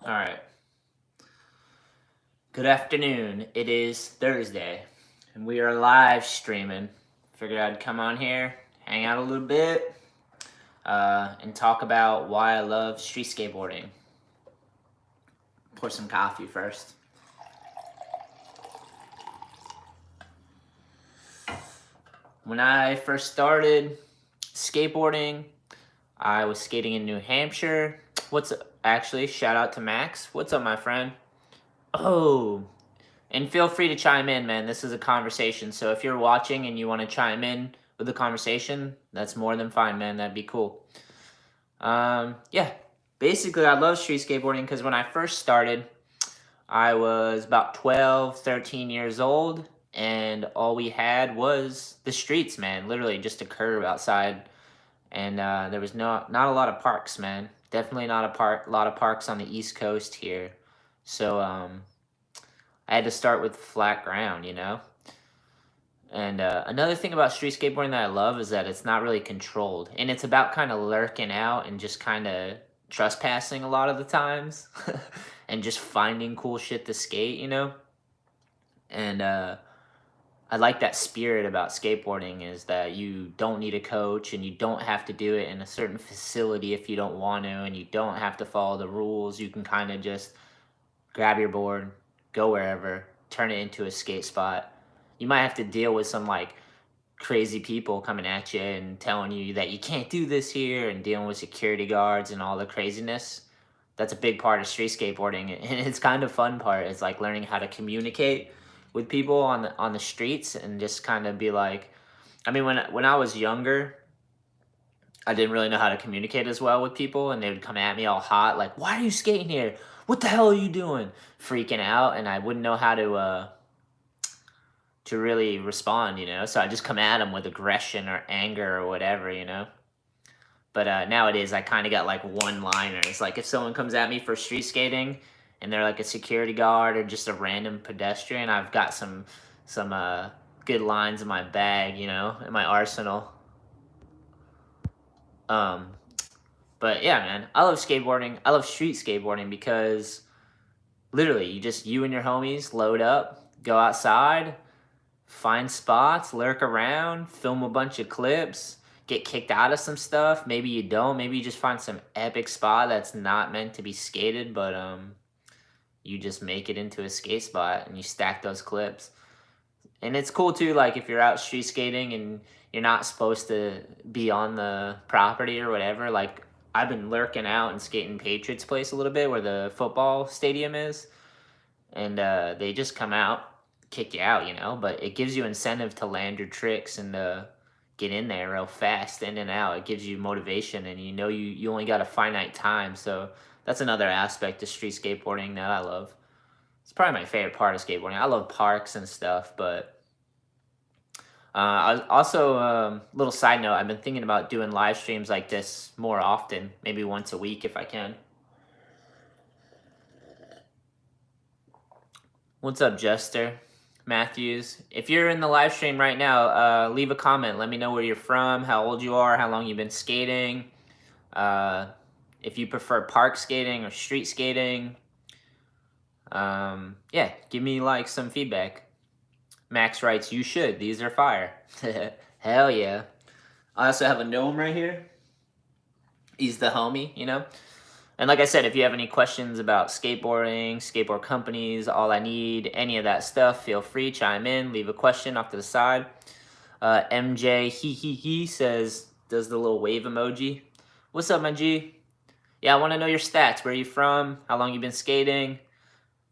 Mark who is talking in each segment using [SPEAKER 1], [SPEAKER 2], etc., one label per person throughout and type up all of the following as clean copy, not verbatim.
[SPEAKER 1] All right. Good afternoon. It is Thursday, and we are live streaming. Figured I'd come on here, hang out a little bit, and talk about why I love street skateboarding. Pour some coffee first. When I first started skateboarding, I was skating in New Hampshire. Actually, shout out to Max. What's up, my friend? Oh, and feel free to chime in, man. This is a conversation. So if you're watching and you want to chime in with the conversation, that's more than fine, man. That'd be cool. Yeah. Basically, I love street skateboarding because when I first started, I was about 12, 13 years old, and all we had was the streets, man. Literally just a curb outside, and there was not a lot of parks, man. Definitely not a lot of parks on the East Coast here. So I had to start with flat ground, you know? And another thing about street skateboarding that I love is that it's not really controlled. And it's about kind of lurking out and just kind of trespassing a lot of the times and just finding cool shit to skate, you know? And I like that spirit about skateboarding is that you don't need a coach and you don't have to do it in a certain facility if you don't want to, and you don't have to follow the rules. You can kind of just grab your board, go wherever, turn it into a skate spot. You might have to deal with some like crazy people coming at you and telling you that you can't do this here and dealing with security guards and all the craziness. That's a big part of street skateboarding, and it's kind of fun part. It's like learning how to communicate with people on the streets and just kind of be like, I mean, when I was younger, I didn't really know how to communicate as well with people, and they would come at me all hot, like, "Why are you skating here? What the hell are you doing?" Freaking out, and I wouldn't know how to really respond, you know. So I just come at them with aggression or anger or whatever, you know. But nowadays, I kind of got like one-liners. Like if someone comes at me for street skating, and they're like a security guard or just a random pedestrian, I've got some good lines in my bag, you know, in my arsenal. Um, But yeah, man, I love skateboarding. I love street skateboarding because literally you and your homies load up, go outside, find spots, lurk around, film a bunch of clips, get kicked out of some stuff. Maybe you don't. Maybe you just find some epic spot that's not meant to be skated, but you just make it into a skate spot and you stack those clips. And it's cool too, like if you're out street skating and you're not supposed to be on the property or whatever. Like I've been lurking out and skating Patriots Place a little bit where the football stadium is, and they just come out, kick you out, you know. But it gives you incentive to land your tricks and get in there real fast, in and out. It gives you motivation, and you know you only got a finite time. So that's another aspect of street skateboarding that I love. It's probably my favorite part of skateboarding. I love parks and stuff, but I also, little side note, I've been thinking about doing live streams like this more often, maybe once a week if I can. What's up, Jester Matthews? If you're in the live stream right now, leave a comment. Let me know where you're from, how old you are, how long you've been skating, uh, if you prefer park skating or street skating. Yeah, give me like some feedback. Max writes, "You should. These are fire." Hell yeah. I also have a gnome right here. He's the homie, you know? And like I said, if you have any questions about skateboarding, skateboard companies, all I need, any of that stuff, feel free, chime in, leave a question off to the side. MJ, he says, does the little wave emoji. What's up, my G? Yeah, I want to know your stats. Where are you from? How long you been skating?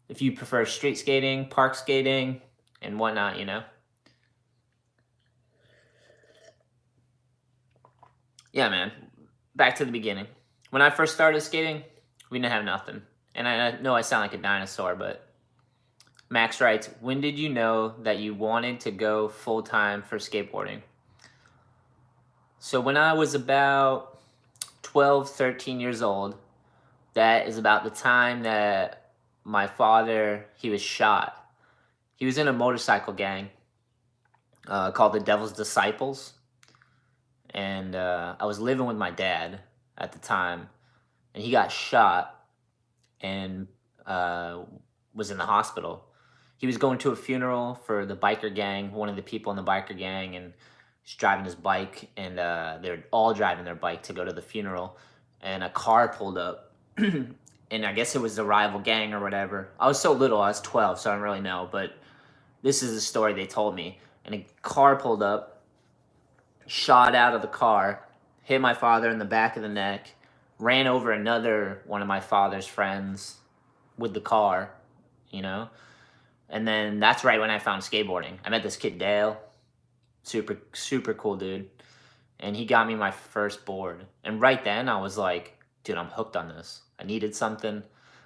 [SPEAKER 1] If you prefer street skating, park skating, and whatnot, you know? Yeah, man. Back to the beginning. When I first started skating, we didn't have nothing. And I know I sound like a dinosaur, but Max writes, when did you know that you wanted to go full time for skateboarding? So when I was about 12, 13 years old, that is about the time that my father, he was shot. He was in a motorcycle gang called the Devil's Disciples. And I was living with my dad at the time, and he got shot. and was in the hospital. He was going to a funeral for the biker gang, one of the people in the biker gang, and he's driving his bike, and they're all driving their bike to go to the funeral, and a car pulled up, and I guess it was the rival gang or whatever. I was so little, I was 12, so I don't really know, but this is the story they told me. And a car pulled up, shot out of the car, hit my father in the back of the neck, ran over another one of my father's friends with the car, you know? And then that's right when I found skateboarding. I met this kid, Dale, super cool dude. And he got me my first board. And right then I was like, dude, I'm hooked on this. I needed something.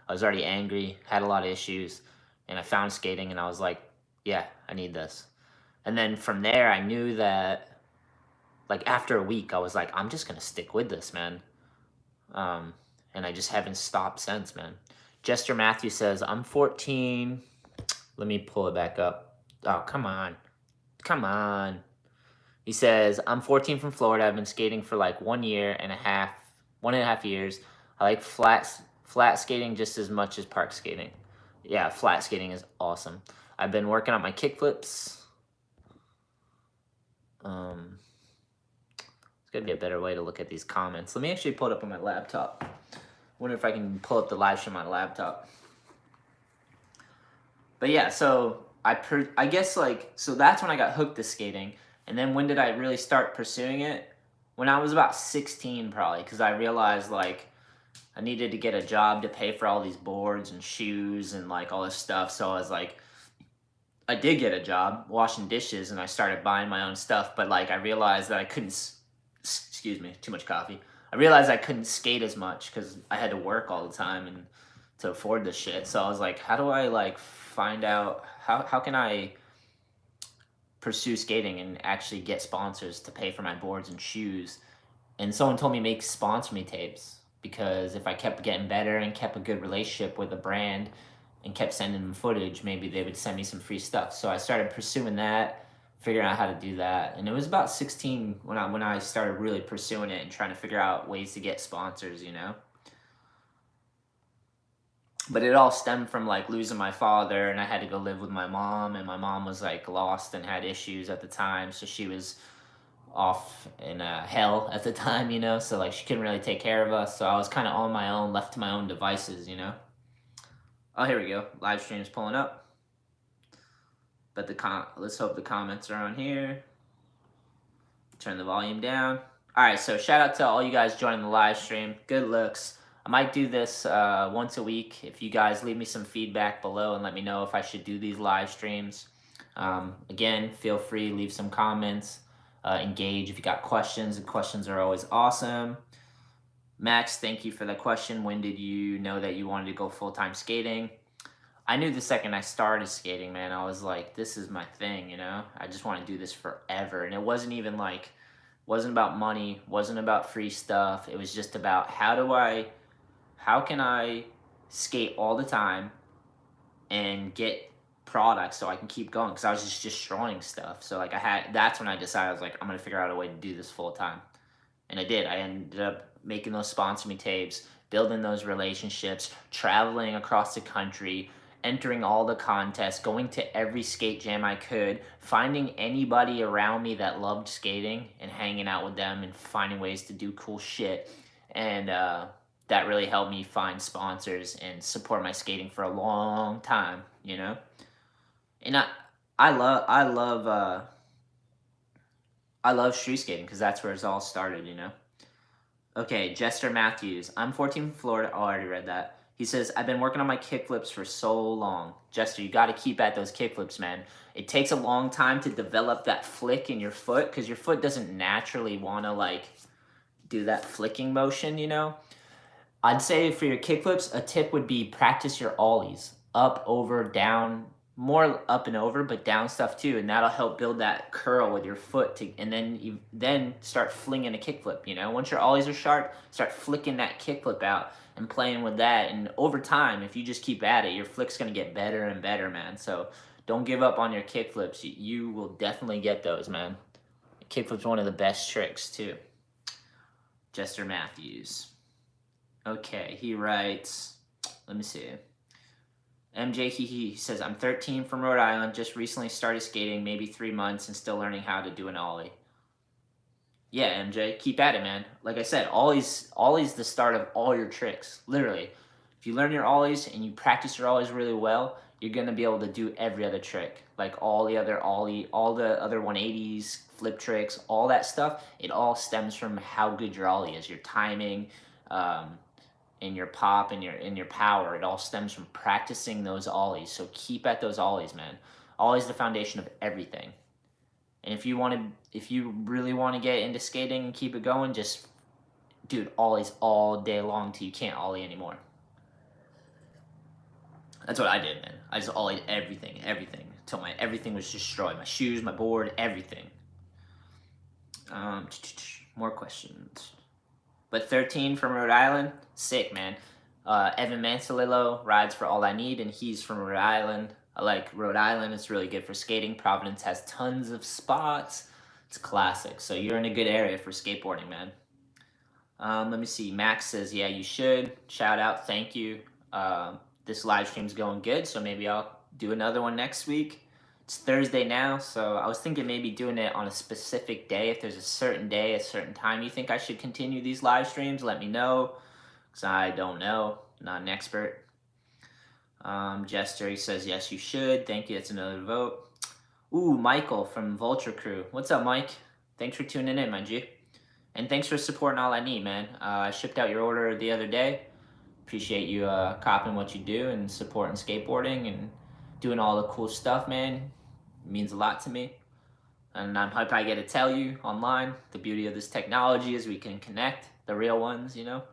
[SPEAKER 1] I was already angry, had a lot of issues, and I found skating and I was like, yeah, I need this. And then from there I knew that, like, after a week I was like, I'm just gonna stick with this, man. And I just haven't stopped since, man. Jester Matthew says, I'm 14. Let me pull it back up. Oh, come on. Come on. He says, I'm 14 from Florida. I've been skating for like 1.5 years. I like flat skating just as much as park skating. Yeah, flat skating is awesome. I've been working on my kickflips. There's got to be a better way to look at these comments. Let me actually pull it up on my laptop. Wonder if I can pull up the live stream on my laptop. But yeah, so I guess, like, so that's when I got hooked to skating. And then when did I really start pursuing it? When I was about 16, probably, because I realized, like, I needed to get a job to pay for all these boards and shoes and, like, all this stuff. So I was like, I did get a job washing dishes, and I started buying my own stuff. But, like, I realized that I couldn't, excuse me, too much coffee. I realized I couldn't skate as much because I had to work all the time and to afford this shit. So I was like, how do I, like, find out, how can I pursue skating and actually get sponsors to pay for my boards and shoes? And someone told me make sponsor me tapes, because if I kept getting better and kept a good relationship with a brand and kept sending them footage, maybe they would send me some free stuff. So I started pursuing that, figuring out how to do that. And it was about 16 when I started really pursuing it and trying to figure out ways to get sponsors, you know? But it all stemmed from, like, losing my father, and I had to go live with my mom, and my mom was, like, lost and had issues at the time, so she was off in hell at the time, you know, so, like, she couldn't really take care of us, so I was kind of on my own, left to my own devices, you know. Oh, here we go. Live stream's pulling up. But let's hope the comments are on here. Turn the volume down. All right, so shout out to all you guys joining the live stream. Good looks. I might do this once a week. If you guys leave me some feedback below and let me know if I should do these live streams. Again, feel free, leave some comments, engage if you got questions. The questions are always awesome. Max, thank you for the question. When did you know that you wanted to go full-time skating? I knew the second I started skating, man. I was like, this is my thing, you know? I just want to do this forever. And it wasn't even like, wasn't about money, wasn't about free stuff. It was just about how can I skate all the time and get products so I can keep going, because I was just destroying stuff. So, like, that's when I decided, I was like, I'm gonna figure out a way to do this full time. And I did. I ended up making those sponsor me tapes, building those relationships, traveling across the country, entering all the contests, going to every skate jam I could, finding anybody around me that loved skating and hanging out with them and finding ways to do cool shit. And that really helped me find sponsors and support my skating for a long time, you know? And I love street skating because that's where it's all started, you know? Okay, Jester Matthews. I'm 14 from Florida. Oh, I already read that. He says, I've been working on my kickflips for so long. Jester, you got to keep at those kickflips, man. It takes a long time to develop that flick in your foot because your foot doesn't naturally want to, like, do that flicking motion, you know? I'd say for your kickflips, a tip would be practice your ollies. Up, over, down. More up and over, but down stuff too, and that'll help build that curl with your foot, and then start flinging a kickflip, you know? Once your ollies are sharp, start flicking that kickflip out and playing with that, and over time, if you just keep at it, your flick's gonna get better and better, man. So don't give up on your kickflips. You will definitely get those, man. Kickflip's one of the best tricks too. Jester Matthews. Okay, he writes, Let me see. MJ he says, I'm 13 from Rhode Island, just recently started skating, maybe 3 months, and still learning how to do an ollie. Yeah, MJ, keep at it, man. Like I said, ollie's the start of all your tricks. Literally, if you learn your ollies and you practice your ollies really well, you're gonna be able to do every other trick, like all the other 180s, flip tricks, all that stuff. It all stems from how good your ollie is, your timing, um, and your pop and your power. It all stems from practicing those ollies. So keep at those ollies, man. Ollies the foundation of everything. And if you really want to get into skating and keep it going, just, dude, ollies all day long till you can't ollie anymore. That's what I did, man. I just ollied everything, till everything was destroyed. My shoes, my board, everything. More questions. But 13 from Rhode Island, sick, man. Evan Mansalillo rides for All I Need, and he's from Rhode Island. I like Rhode Island. It's really good for skating. Providence has tons of spots. It's classic. So you're in a good area for skateboarding, man. Let me see. Max says, yeah, you should. Shout out. Thank you. This live stream's going good, so maybe I'll do another one next week. It's Thursday now, so I was thinking maybe doing it on a specific day. If there's a certain day, a certain time you think I should continue these live streams, let me know, because I don't know. I'm not an expert. Jester, he says, yes, you should. Thank you. That's another vote. Ooh, Michael from Vulture Crew. What's up, Mike? Thanks for tuning in, my G. And thanks for supporting All I Need, man. I shipped out your order the other day. Appreciate you copying what you do and supporting skateboarding and doing all the cool stuff, man. It means a lot to me. And I'm hyped I get to tell you online. The beauty of this technology is we can connect, the real ones, you know.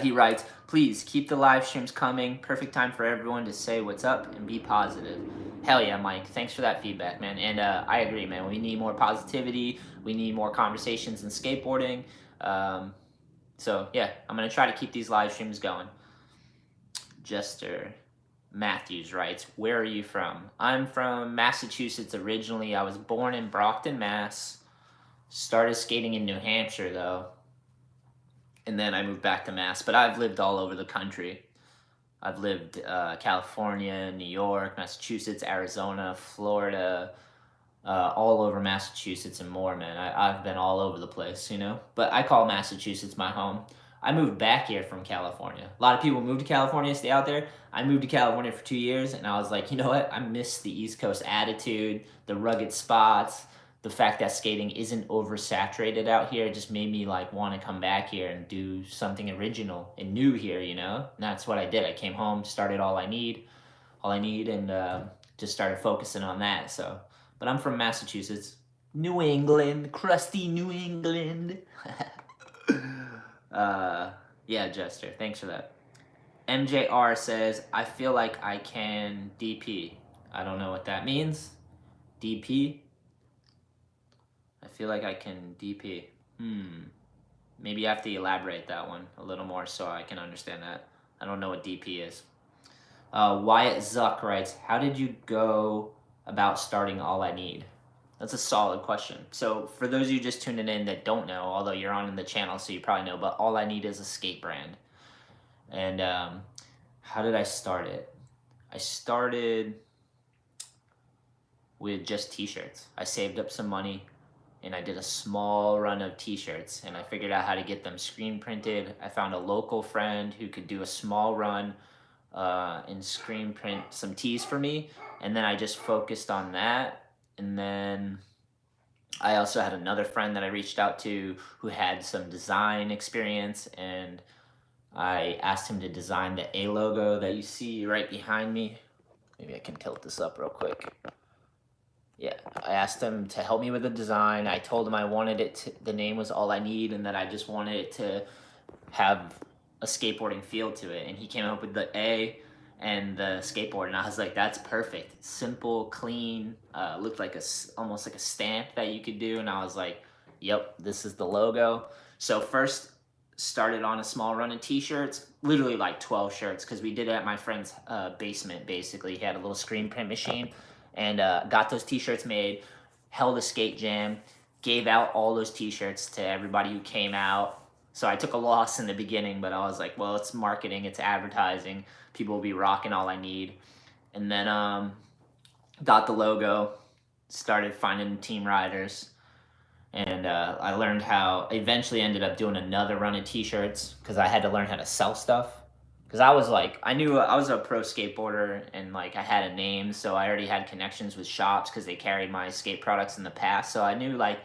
[SPEAKER 1] He writes, please keep the live streams coming. Perfect time for everyone to say what's up and be positive. Hell yeah, Mike. Thanks for that feedback, man. And I agree, man. We need more positivity. We need more conversations in skateboarding. So, yeah, I'm going to try to keep these live streams going. Jester Matthews writes, where are you from? I'm from Massachusetts originally. I was born in Brockton, Mass. Started skating in New Hampshire, though. And then I moved back to Mass. But I've lived all over the country. I've lived California, New York, Massachusetts, Arizona, Florida, all over Massachusetts and more, man. I've been all over the place, you know? But I call Massachusetts my home. I moved back here from California. A lot of people move to California, stay out there. I moved to California for 2 years, and I was like, you know what? I miss the East Coast attitude, the rugged spots, the fact that skating isn't oversaturated out here. It just made me like want to come back here and do something original and new here, you know? And that's what I did. I came home, started All I Need, and just started focusing on that, so. But I'm from Massachusetts. New England, crusty New England. Yeah, Jester, thanks for that. MJR says, I feel like I can DP. I don't know what that means. DP? I feel like I can DP. Maybe you have to elaborate that one a little more so I can understand that. I don't know what DP is. Wyatt Zuck writes, how did you go about starting All I Need? That's a solid question. So for those of you just tuning in that don't know, although you're on the channel so you probably know, but All I Need is a skate brand. And how did I start it? I started with just t-shirts. I saved up some money and I did a small run of t-shirts and I figured out how to get them screen printed. I found a local friend who could do a small run and screen print some tees for me, and then I just focused on that. And then I also had another friend that I reached out to who had some design experience, and I asked him to design the A logo that you see right behind me. Maybe I can tilt this up real quick. Yeah, I asked him to help me with the design. I told him I wanted it to, the name was All I Need, and that I just wanted it to have a skateboarding feel to it. And he came up with the A and the skateboard, and I was like, that's perfect. Simple, clean, looked like almost like a stamp that you could do, and I was like, yep, this is the logo. So first started on a small run of t-shirts, literally like 12 shirts, because we did it at my friend's basement, basically. He had a little screen print machine, and got those t-shirts made, held a skate jam, gave out all those t-shirts to everybody who came out. So I took a loss in the beginning, but I was like, well, it's marketing, it's advertising. People will be rocking All I Need. And then got the logo, started finding team riders, and I learned how. Eventually, ended up doing another run of T-shirts because I had to learn how to sell stuff. Because I was like, I knew I was a pro skateboarder and like I had a name, so I already had connections with shops because they carried my skate products in the past. So I knew like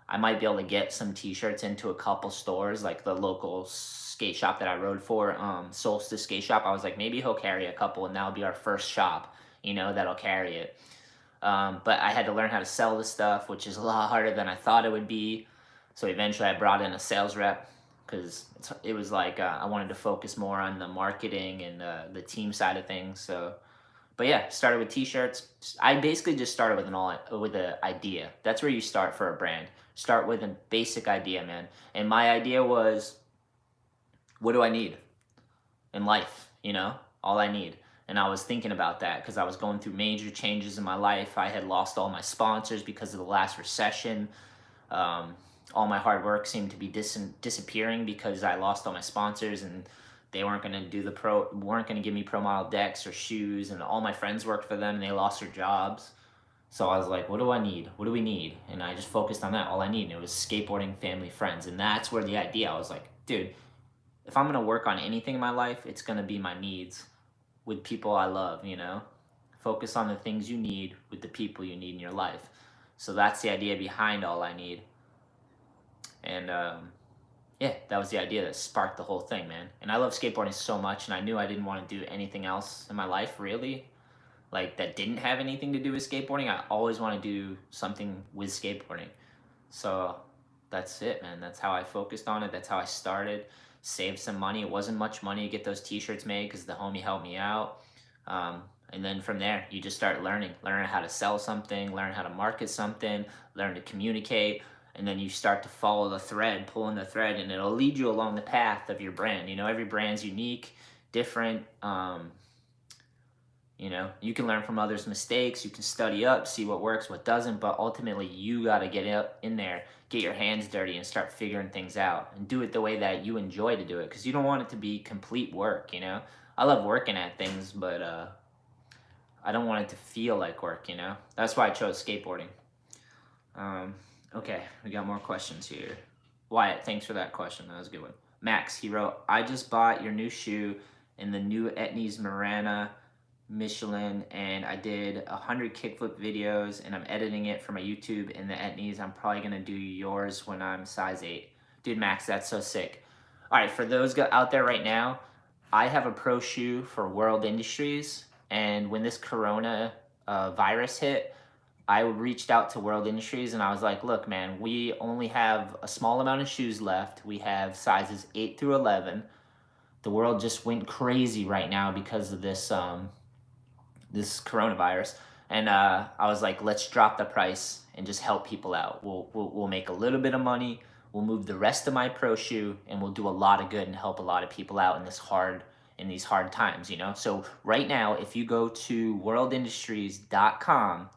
[SPEAKER 1] I might be able to get some T-shirts into a couple stores, like the local skate shop that I rode for, Solstice Skate Shop. I was like, maybe he'll carry a couple, and that'll be our first shop, that'll carry it. But I had to learn how to sell the stuff, which is a lot harder than I thought it would be. So eventually I brought in a sales rep because it was like I wanted to focus more on the marketing and the team side of things. So, but yeah, started with T-shirts. I basically just started with an idea. That's where you start for a brand. Start with a basic idea, man. And my idea was, what do I need in life? All I need. And I was thinking about that because I was going through major changes in my life. I had lost all my sponsors because of the last recession. All my hard work seemed to be disappearing because I lost all my sponsors, and they weren't going to weren't going to give me pro model decks or shoes, and all my friends worked for them and they lost their jobs. So I was like, what do I need? What do we need? And I just focused on that. All I need. And it was skateboarding, family, friends. And that's where the idea, I was like, dude, if I'm going to work on anything in my life, it's going to be my needs with people I love, Focus on the things you need with the people you need in your life. So that's the idea behind All I Need. And yeah, that was the idea that sparked the whole thing, man. And I love skateboarding so much, and I knew I didn't want to do anything else in my life, really. Like, that didn't have anything to do with skateboarding. I always want to do something with skateboarding. So that's it, man. That's how I focused on it. That's how I started. Saved some money. It wasn't much money to get those T-shirts made because the homie helped me out. And then from there, you just start learning how to sell something, learn how to market something, learn to communicate, and then you start to follow the thread, pulling the thread, and it'll lead you along the path of your brand. Every brand's unique, different. You can learn from others' mistakes. You can study up, see what works, what doesn't, but ultimately you got to get up in there, get your hands dirty, and start figuring things out, and do it the way that you enjoy to do it, because you don't want it to be complete work. I love working at things, but I don't want it to feel like work. That's why I chose skateboarding. Okay, we got more questions here. Wyatt, thanks for that question. That was a good one. Max, he wrote, I just bought your new shoe in the new Etnies Marana Michelin, and I did 100 kickflip videos, and I'm editing it for my YouTube in the Etnies. I'm probably going to do yours when I'm size 8. Dude, Max, that's so sick. All right, for those out there right now, I have a pro shoe for World Industries, and when this corona virus hit, I reached out to World Industries and I was like, look, man, we only have a small amount of shoes left. We have sizes 8 through 11. The world just went crazy right now because of this this coronavirus. And I was like, let's drop the price and just help people out. We'll make a little bit of money. We'll move the rest of my pro shoe, and we'll do a lot of good and help a lot of people out in these hard times, So right now, if you go to worldindustries.com,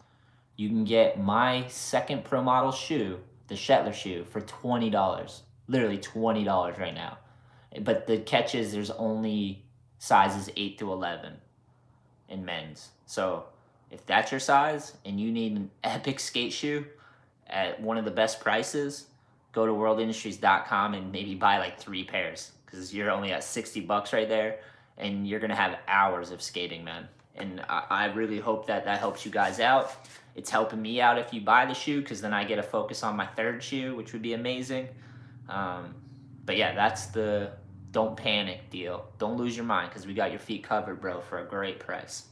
[SPEAKER 1] you can get my second pro model shoe, the SHETLER shoe, for $20. Literally $20 right now. But the catch is there's only sizes 8 through 11 in men's. So if that's your size and you need an epic skate shoe at one of the best prices, go to worldindustries.com and maybe buy like 3 pairs, because you're only at $60 right there, and you're going to have hours of skating, man. And I really hope that helps you guys out. It's helping me out if you buy the shoe, because then I get to focus on my third shoe, which would be amazing. But yeah, that's the don't panic deal. Don't lose your mind, because we got your feet covered, bro, for a great price.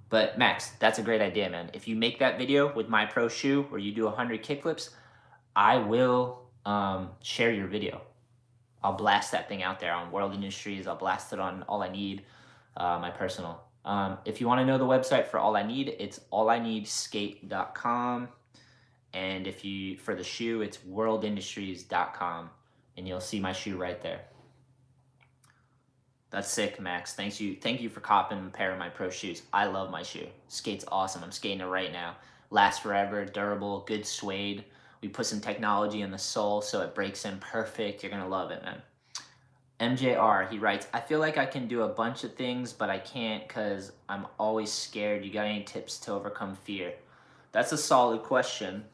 [SPEAKER 1] But Max, that's a great idea, man. If you make that video with my pro shoe where you do 100 kickflips, I will share your video. I'll blast that thing out there on World Industries. I'll blast it on All I Need, my personal. If you want to know the website for All I Need, it's ALLiNEEDSKATE.com. And for the shoe, it's worldindustries.com. And you'll see my shoe right there. That's sick, Max. Thank you for copping a pair of my pro shoes. I love my shoe. Skate's awesome. I'm skating it right now. Lasts forever, durable, good suede. We put some technology in the sole so it breaks in perfect. You're gonna love it, man. MJR, he writes, I feel like I can do a bunch of things, but I can't because I'm always scared. You got any tips to overcome fear? That's a solid question.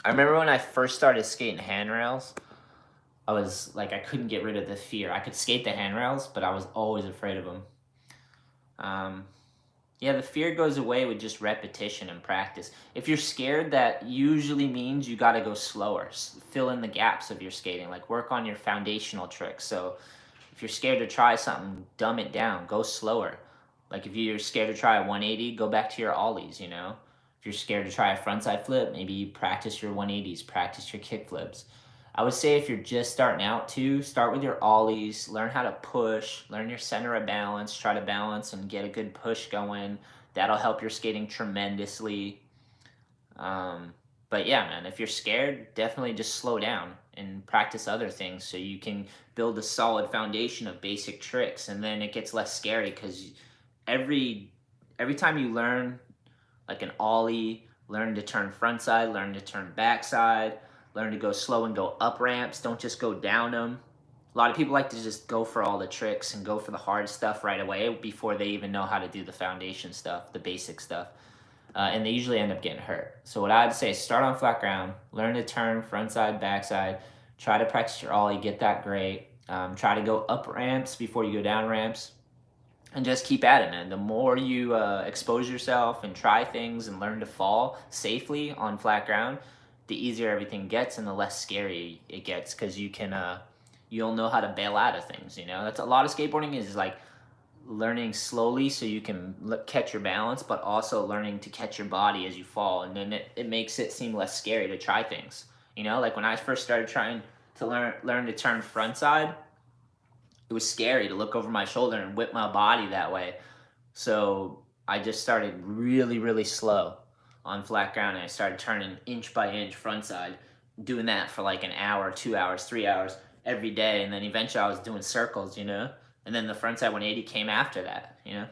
[SPEAKER 1] I remember when I first started skating handrails, I was like, I couldn't get rid of the fear. I could skate the handrails, but I was always afraid of them. Yeah, the fear goes away with just repetition and practice. If you're scared, that usually means you got to go slower. Fill in the gaps of your skating, like work on your foundational tricks. So if you're scared to try something, dumb it down, go slower. Like if you're scared to try a 180, go back to your ollies, you know? If you're scared to try a frontside flip, maybe you practice your 180s, practice your kick flips. I would say if you're just starting out too, start with your ollies, learn how to push, learn your center of balance, try to balance and get a good push going. That'll help your skating tremendously. But yeah, man, if you're scared, definitely just slow down and practice other things so you can build a solid foundation of basic tricks, and then it gets less scary because every time you learn like an ollie, learn to turn frontside, learn to turn backside, learn to go slow and go up ramps. Don't just go down them. A lot of people like to just go for all the tricks and go for the hard stuff right away before they even know how to do the foundation stuff, the basic stuff. And they usually end up getting hurt. So what I'd say is start on flat ground, learn to turn frontside, backside, try to practice your ollie, get that great. Try to go up ramps before you go down ramps. And just keep at it, man. The more you expose yourself and try things and learn to fall safely on flat ground, the easier everything gets and the less scary it gets because you'll know how to bail out of things. You know, that's a lot of skateboarding is like learning slowly so you can catch your balance, but also learning to catch your body as you fall, and then it makes it seem less scary to try things. You know, like when I first started trying to learn to turn frontside, it was scary to look over my shoulder and whip my body that way. So I just started really, really slow on flat ground, and I started turning inch by inch frontside, doing that for like an hour, 2 hours, 3 hours every day. And then eventually I was doing circles, you know, and then the frontside 180 came after that, you know.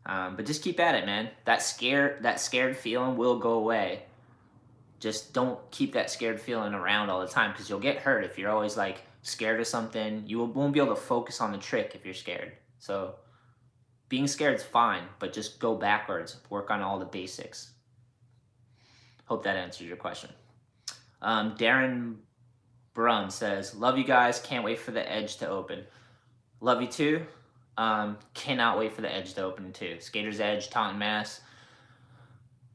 [SPEAKER 1] But just keep at it, man. That scared feeling will go away. Just don't keep that scared feeling around all the time because you'll get hurt if you're always like scared of something. You won't be able to focus on the trick if you're scared. So being scared is fine, but just go backwards. Work on all the basics. Hope that answers your question. Darren Brum says, love you guys. Can't wait for the edge to open. Love you too. Cannot wait for the edge to open too. Skater's Edge, Taunton, Mass.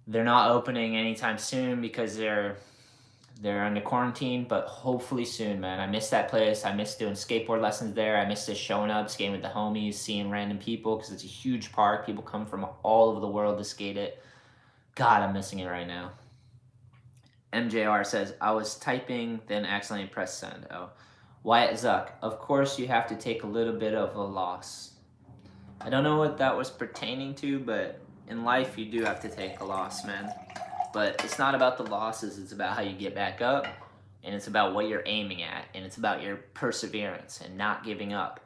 [SPEAKER 1] They're not opening anytime soon because they're under quarantine, but hopefully soon, man. I miss that place. I miss doing skateboard lessons there. I miss just showing up, skating with the homies, seeing random people because it's a huge park. People come from all over the world to skate it. God, I'm missing it right now. MJR says, I was typing, then accidentally pressed send. Oh. Wyatt Zuck, of course you have to take a little bit of a loss. I don't know what that was pertaining to, but in life you do have to take a loss, man. But it's not about the losses, it's about how you get back up, and it's about what you're aiming at, and it's about your perseverance and not giving up,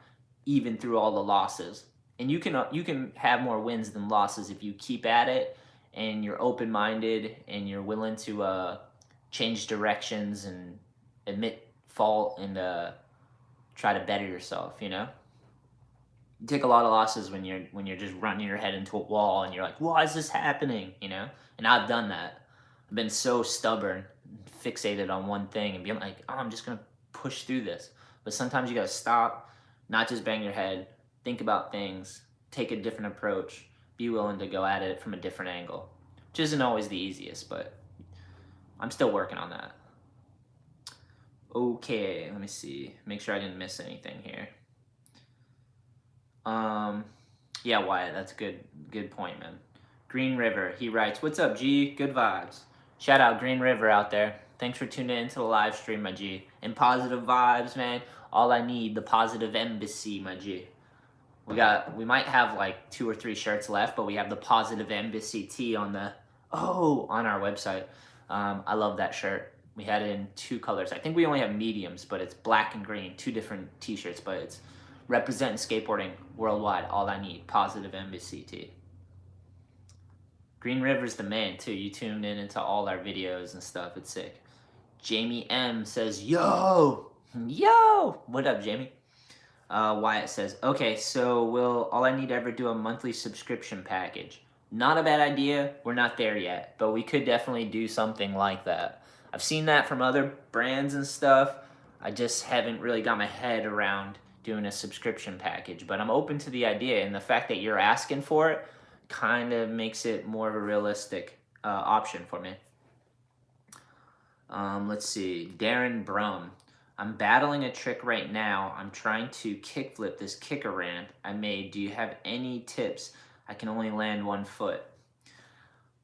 [SPEAKER 1] even through all the losses. And you can have more wins than losses if you keep at it, and you're open-minded, and you're willing to change directions and admit fault and try to better yourself, you know? You take a lot of losses when you're just running your head into a wall and you're like, why is this happening, you know? And I've done that. I've been so stubborn, fixated on one thing and being like, oh, I'm just gonna push through this. But sometimes you gotta stop, not just bang your head, think about things, take a different approach, be willing to go at it from a different angle, which isn't always the easiest, but I'm still working on that. Okay, let me see. Make sure I didn't miss anything here. Yeah, Wyatt, that's a good point, man. Green River, he writes, what's up, G? Good vibes. Shout out Green River out there. Thanks for tuning into the live stream, my G. And positive vibes, man. All I need, the positive embassy, my G. We might have like 2 or 3 shirts left, but we have the positive embassy tee on our website. I love that shirt. We had it in 2 colors. I think we only have mediums, but it's black and green, 2 different t-shirts, but it's representing skateboarding worldwide. All I need, positive embassy tee. Green River's the man too. You tuned in into all our videos and stuff. It's sick. Jamie M says, yo, yo. What up, Jamie? Wyatt says, okay, so will All I Need ever do a monthly subscription package? Not a bad idea. We're not there yet, but we could definitely do something like that. I've seen that from other brands and stuff. I just haven't really got my head around doing a subscription package, but I'm open to the idea, and the fact that you're asking for it kind of makes it more of a realistic option for me. Let's see, Darren Brum. I'm battling a trick right now. I'm trying to kickflip this kicker ramp I made. Do you have any tips? I can only land one foot.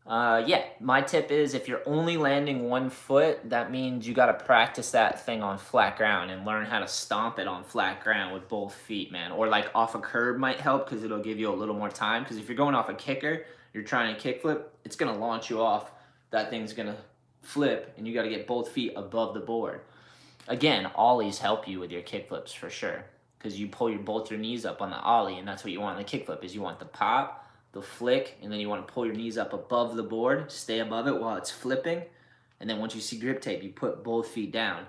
[SPEAKER 1] Yeah, my tip is if you're only landing one foot, that means you got to practice that thing on flat ground and learn how to stomp it on flat ground with both feet, man. Or like off a curb might help because it'll give you a little more time. Because if you're going off a kicker, you're trying to kickflip, it's going to launch you off. That thing's going to flip and you got to get both feet above the board. Again, ollies help you with your kickflips for sure because you pull both your knees up on the ollie, and that's what you want in the kickflip is you want the pop, the flick, and then you want to pull your knees up above the board, stay above it while it's flipping, and then once you see grip tape, you put both feet down.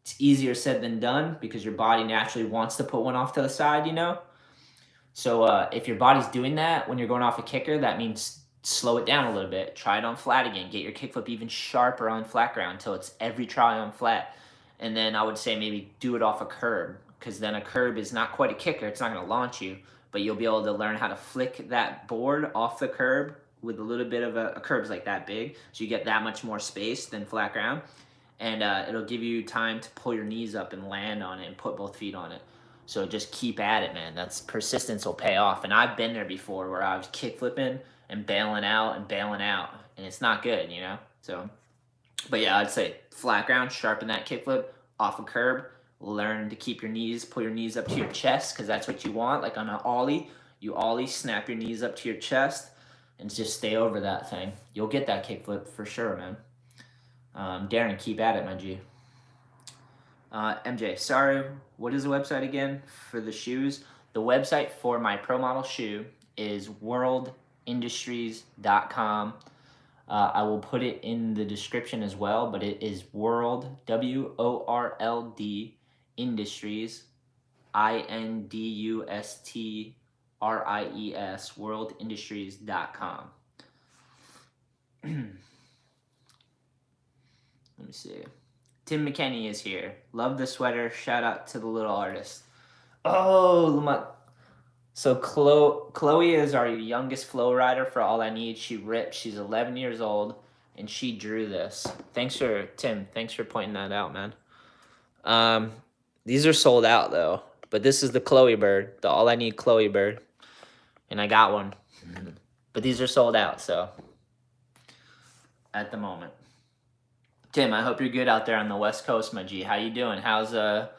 [SPEAKER 1] It's easier said than done because your body naturally wants to put one off to the side, you know? So if your body's doing that when you're going off a kicker, that means slow it down a little bit. Try it on flat again. Get your kickflip even sharper on flat ground until it's every try on flat. And then I would say maybe do it off a curb because then a curb is not quite a kicker. It's not going to launch you, but you'll be able to learn how to flick that board off the curb with a little bit of a curb's like that big. So you get that much more space than flat ground. And it'll give you time to pull your knees up and land on it and put both feet on it. So just keep at it, man. That's persistence will pay off. And I've been there before where I was kick flipping and bailing out. And it's not good, you know? So, but yeah, I'd say flat ground, sharpen that kickflip, off a curb, learn to keep your knees, pull your knees up to your chest because that's what you want. Like on an ollie, you ollie, snap your knees up to your chest and just stay over that thing. You'll get that kickflip for sure, man. Darren, keep at it, my G. MJ, sorry, what is the website again for the shoes? The website for my pro model shoe is worldindustries.com. I will put it in the description as well, but it is World, W-O-R-L-D, Industries, INDUSTRIES, worldindustries.com. Let me see. Tim McKenney is here. Love the sweater. Shout out to the little artist. Oh, so Chloe is our youngest flow rider for All I Need. She ripped. She's 11 years old, and she drew this. Thanks for pointing that out, man. These are sold out though, but this is the Chloe bird, the All I Need Chloe bird, and I got one. But these are sold out, so at the moment. Tim, I hope you're good out there on the West Coast, my G. How you doing? How's the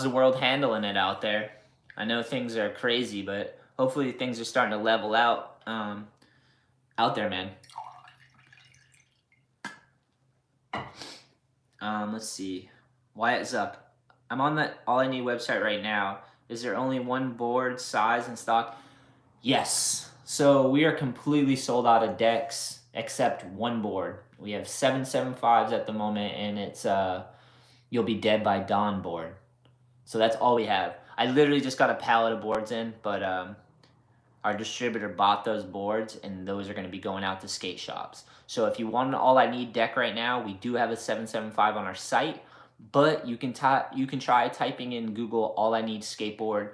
[SPEAKER 1] world handling it out there? I know things are crazy, but hopefully things are starting to level out there, man. Let's see. Wyatt Zuck. I'm on the All I Need website right now. Is there only one board size in stock? Yes. So we are completely sold out of decks except one board. We have 775s at the moment, and it's You'll Be Dead by Dawn board. So that's all we have. I literally just got a pallet of boards in, but our distributor bought those boards, and those are going to be going out to skate shops. So if you want an All I Need deck right now, we do have a 775 on our site, but you can try typing in Google All I Need Skateboard,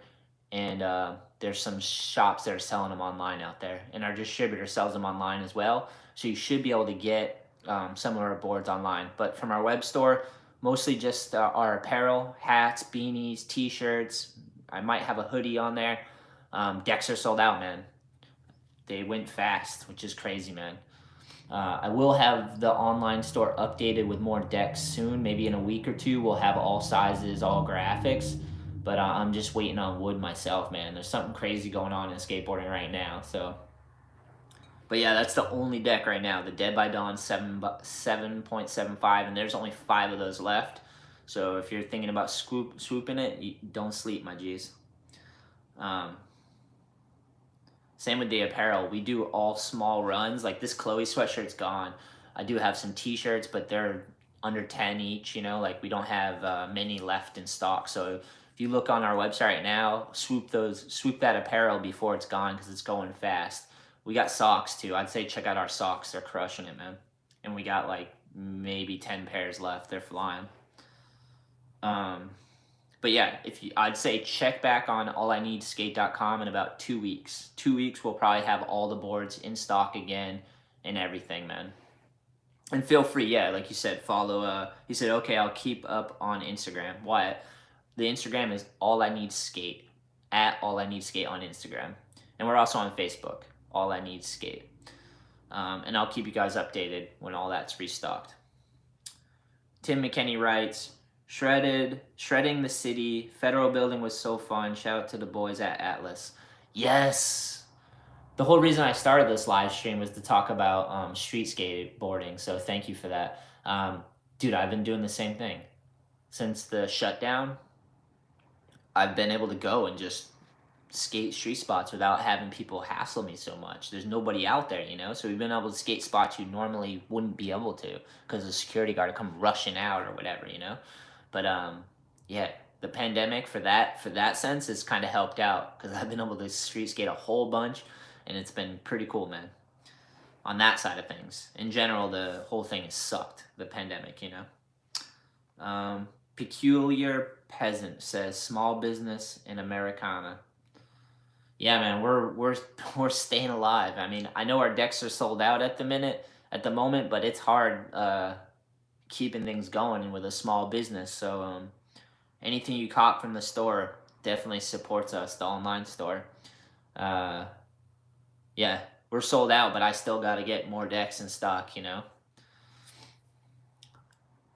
[SPEAKER 1] and there's some shops that are selling them online out there, and our distributor sells them online as well. So you should be able to get some of our boards online. But from our web store, mostly just our apparel, hats, beanies, t-shirts. I might have a hoodie on there. Decks are sold out, man. They went fast, which is crazy, man. I will have the online store updated with more decks soon. Maybe in a week or two, we'll have all sizes, all graphics. But I'm just waiting on wood myself, man. There's something crazy going on in skateboarding right now, so... But yeah, that's the only deck right now. The Dead by Dawn 7.75, and there's only 5 of those left. So if you're thinking about swooping it, don't sleep, my G's. Same with the apparel. We do all small runs. Like this Chloe sweatshirt's gone. I do have some t-shirts, but they're under 10 each, you know, like we don't have many left in stock. So if you look on our website right now, swoop that apparel before it's gone because it's going fast. We got socks too. I'd say check out our socks. They're crushing it, man. And we got like maybe 10 pairs left. They're flying. But yeah, I'd say check back on ALLiNEEDSKATE.com in about 2 weeks. 2 weeks, we'll probably have all the boards in stock again and everything, man. And feel free, yeah, like you said, follow. He said, okay, I'll keep up on Instagram. Why? The Instagram is ALLiNEEDSKATE, at ALLiNEEDSKATE on Instagram. And we're also on Facebook, ALLiNEEDSKATE. And I'll keep you guys updated when all that's restocked. Tim McKinney writes, shredding the city. Federal building was so fun. Shout out to the boys at Atlas. Yes. The whole reason I started this live stream was to talk about street skateboarding. So thank you for that. Dude, I've been doing the same thing. Since the shutdown, I've been able to go and just skate street spots without having people hassle me so much. There's nobody out there, you know? So we've been able to skate spots you normally wouldn't be able to because the security guard would come rushing out or whatever, you know? But yeah, the pandemic for that sense has kind of helped out because I've been able to street skate a whole bunch and it's been pretty cool, man. On that side of things. In general, the whole thing has sucked, the pandemic, you know? Peculiar Peasant says, small business in Americana. Yeah, man, we're staying alive. I mean, I know our decks are sold out at the moment, but it's hard keeping things going with a small business. So anything you cop from the store definitely supports us, the online store. Yeah, we're sold out, but I still got to get more decks in stock, you know?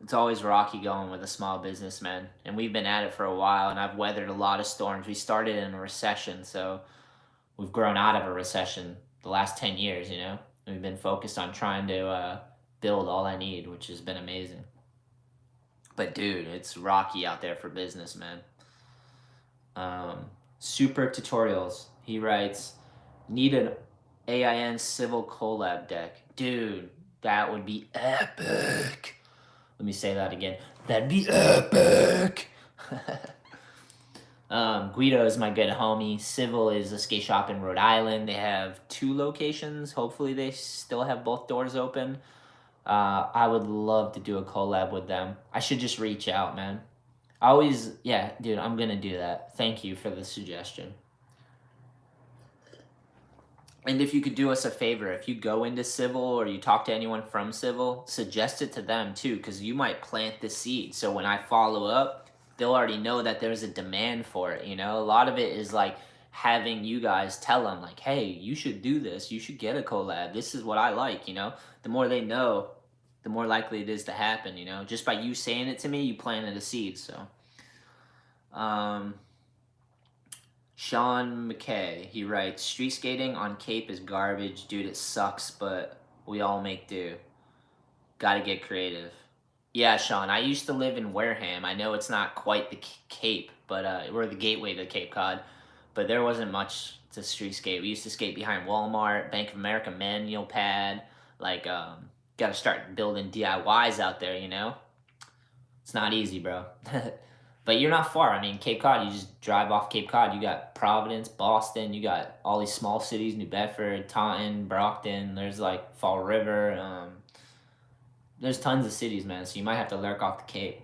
[SPEAKER 1] It's always rocky going with a small business, man. And we've been at it for a while, and I've weathered a lot of storms. We started in a recession, so we've grown out of a recession the last 10 years, you know? And we've been focused on trying to build all I need, which has been amazing. But, dude, it's rocky out there for business, man. Super Tutorials. He writes, need an AIN Civil collab deck. Dude, that would be epic. Let me say that again. That'd be epic. Guido is my good homie. Civil is a skate shop in Rhode Island. They have 2 locations. Hopefully they still have both doors open. I would love to do a collab with them. I should just reach out, man. Yeah, dude, I'm gonna do that. Thank you for the suggestion. And if you could do us a favor, if you go into Civil or you talk to anyone from Civil, suggest it to them too, because you might plant the seed. So when I follow up, they'll already know that there's a demand for it, you know? A lot of it is like having you guys tell them, like, hey, you should do this. You should get a collab. This is what I like, you know? The more they know, the more likely it is to happen, you know? Just by you saying it to me, you planted a seed, so. Sean McKay, he writes, street skating on Cape is garbage. Dude, it sucks, but we all make do. Gotta get creative. Yeah, Sean, I used to live in Wareham. I know it's not quite the Cape, but we're the gateway to Cape Cod. But there wasn't much to street skate. We used to skate behind Walmart, Bank of America manual pad. Like, gotta start building DIYs out there, you know? It's not easy, bro. But you're not far. I mean, Cape Cod, you just drive off Cape Cod. You got Providence, Boston. You got all these small cities, New Bedford, Taunton, Brockton. There's like Fall River. There's tons of cities, man. So you might have to lurk off the Cape.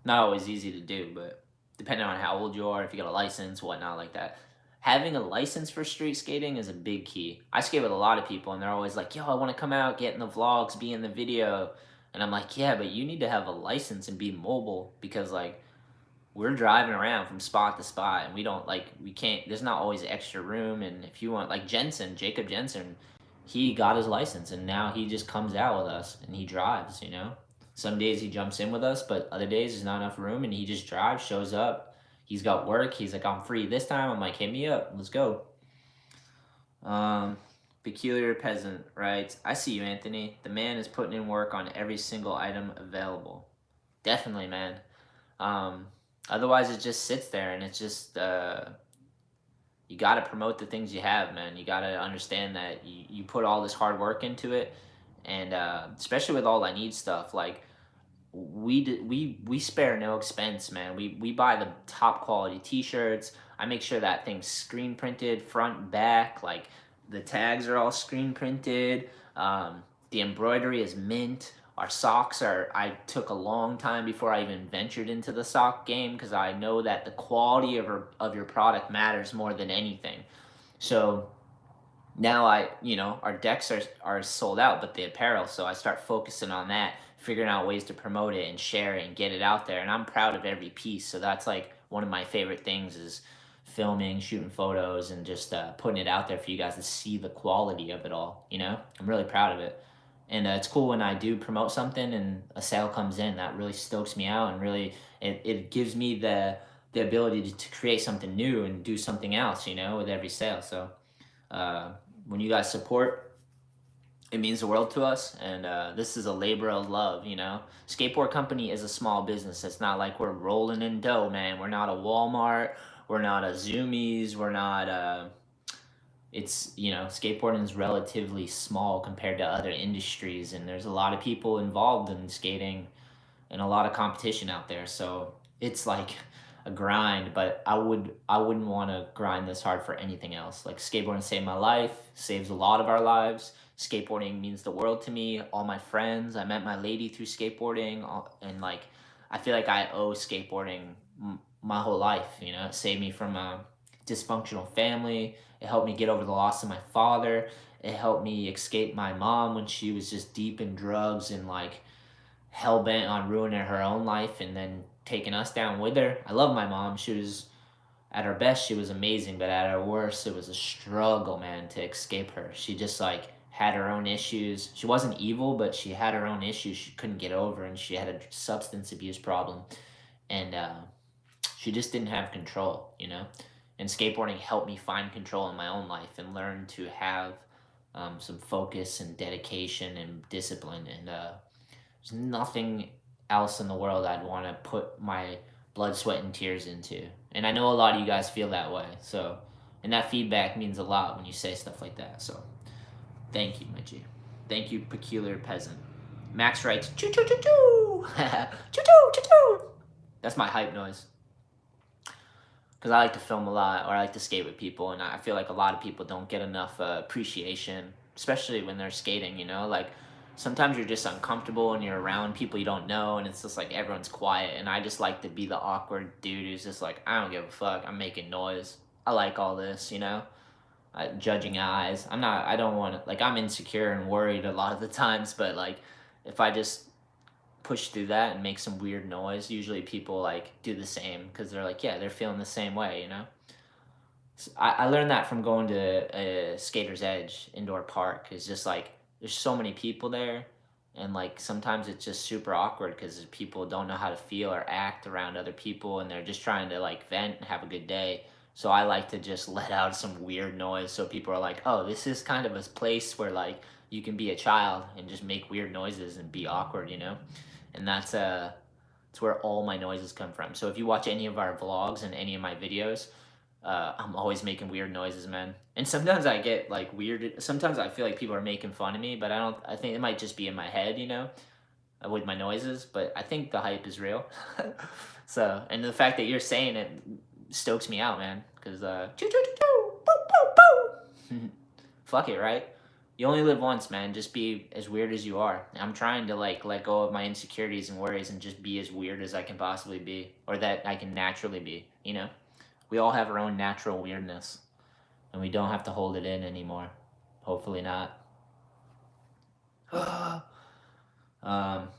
[SPEAKER 1] Not always easy to do, but depending on how old you are, if you got a license, whatnot like that. Having a license for street skating is a big key. I skate with a lot of people, and they're always like, yo, I want to come out, get in the vlogs, be in the video. And I'm like, yeah, but you need to have a license and be mobile because, like, we're driving around from spot to spot and we can't, there's not always extra room. And if you want, like Jacob Jensen, he got his license and now he just comes out with us and he drives, you know? Some days he jumps in with us, but other days there's not enough room and he just drives, shows up. He's got work. He's like, I'm free this time. I'm like, hit me up. Let's go. Peculiar Peasant writes, I see you, Anthony. The man is putting in work on every single item available. Definitely, man. Otherwise, it just sits there and it's just, you got to promote the things you have, man. You got to understand that you put all this hard work into it. And especially with All I Need stuff, like we spare no expense, man. We buy the top quality t-shirts. I make sure that thing's screen printed front and back, like the tags are all screen printed. The embroidery is mint. Our socks are, I took a long time before I even ventured into the sock game, because I know that the quality of your product matters more than anything. So now our decks are sold out, but the apparel, so I start focusing on that, figuring out ways to promote it and share it and get it out there. And I'm proud of every piece. So that's like one of my favorite things is filming, shooting photos, and just putting it out there for you guys to see the quality of it all. I'm really proud of it. And it's cool when I do promote something and a sale comes in. That really stokes me out, and really it gives me the ability to create something new and do something else, with every sale. So when you guys support, it means the world to us. And this is a labor of love. Skateboard company is a small business. It's not like we're rolling in dough, man. We're not a Walmart, we're not a Zoomies, we're not skateboarding is relatively small compared to other industries, and there's a lot of people involved in skating and a lot of competition out there. So it's like a grind, but I wouldn't want to grind this hard for anything else. Like, skateboarding saved my life, saves a lot of our lives. Skateboarding means the world to me. All my friends, I met my lady through skateboarding, and like I feel like I owe skateboarding my whole life. It saved me from a dysfunctional family. It helped me get over the loss of my father. It helped me escape my mom when she was just deep in drugs and like hell bent on ruining her own life, and then taking us down with her. I love my mom. She was, at her best, she was amazing, but at her worst, it was a struggle, man, to escape her. She just like had her own issues. She wasn't evil, but she had her own issues she couldn't get over, and she had a substance abuse problem, and she just didn't have control. And skateboarding helped me find control in my own life and learn to have some focus and dedication and discipline. And there's nothing else in the world I'd want to put my blood, sweat, and tears into. And I know a lot of you guys feel that way. So, and that feedback means a lot when you say stuff like that. So, thank you, my G. Thank you, Peculiar Peasant. Max writes, choo choo choo choo, choo choo choo choo. That's my hype noise. Because I like to film a lot, or I like to skate with people, and I feel like a lot of people don't get enough appreciation, especially when they're skating. Like, sometimes you're just uncomfortable and you're around people you don't know, and it's just like everyone's quiet, and I just like to be the awkward dude who's just like, I don't give a fuck, I'm making noise, I like all this, judging eyes. I don't want to, like, I'm insecure and worried a lot of the times, but like, if I just push through that and make some weird noise, usually people like do the same, because they're like, yeah, they're feeling the same way. So I learned that from going to a Skater's Edge indoor park. It's just like there's so many people there, and like sometimes it's just super awkward because people don't know how to feel or act around other people, and they're just trying to like vent and have a good day. So I like to just let out some weird noise, so people are like, oh, this is kind of a place where like you can be a child and just make weird noises and be awkward. And that's where all my noises come from. So if you watch any of our vlogs and any of my videos, I'm always making weird noises, man. And sometimes I get like weird. Sometimes I feel like people are making fun of me, but I think it might just be in my head, with my noises. But I think the hype is real. So, and the fact that you're saying it stokes me out, man. Because choo choo choo choo, boo boo boo. Fuck it, right? You only live once, man. Just be as weird as you are. I'm trying to like let go of my insecurities and worries and just be as weird as I can possibly be, or that I can naturally be. We all have our own natural weirdness, and we don't have to hold it in anymore. Hopefully not.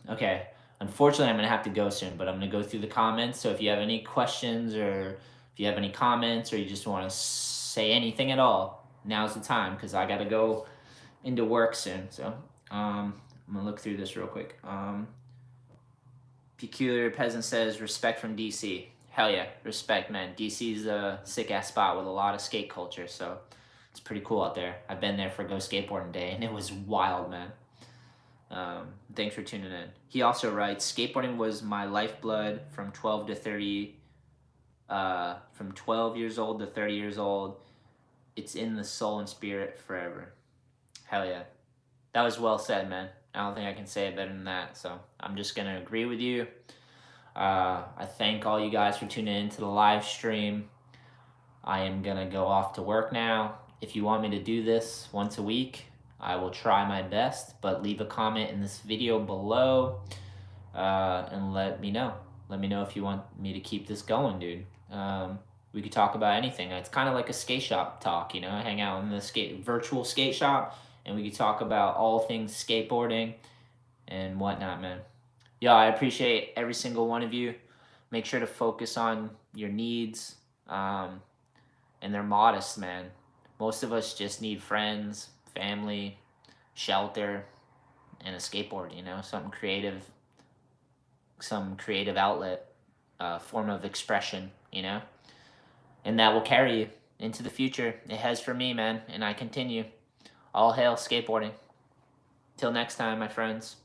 [SPEAKER 1] Okay. Unfortunately, I'm gonna have to go soon, but I'm gonna go through the comments. So if you have any questions, or if you have any comments, or you just want to say anything at all, now's the time, because I gotta go into work soon. So I'm gonna look through this real quick. Peculiar Peasant says, respect from DC. Hell yeah, respect, man. DC's a sick ass spot with a lot of skate culture, so it's pretty cool out there. I've been there for Go Skateboarding Day, and it was wild, man. Thanks for tuning in. He also writes, skateboarding was my lifeblood from 12 years old to 30 years old. it's in the soul and spirit forever. Hell yeah. That was well said, man. I don't think I can say it better than that. So I'm just going to agree with you. I thank all you guys for tuning into the live stream. I am going to go off to work now. If you want me to do this once a week, I will try my best, but leave a comment in this video below and let me know. Let me know if you want me to keep this going, dude. We could talk about anything. It's kind of like a skate shop talk, you know? I hang out in the virtual skate shop, and we could talk about all things skateboarding and whatnot, man. Yeah, I appreciate every single one of you. Make sure to focus on your needs, and they're modest, man. Most of us just need friends, family, shelter, and a skateboard, you know? Something creative, some creative outlet, form of expression, you know? And that will carry you into the future. It has for me, man, and I continue. All hail skateboarding. Till next time, my friends.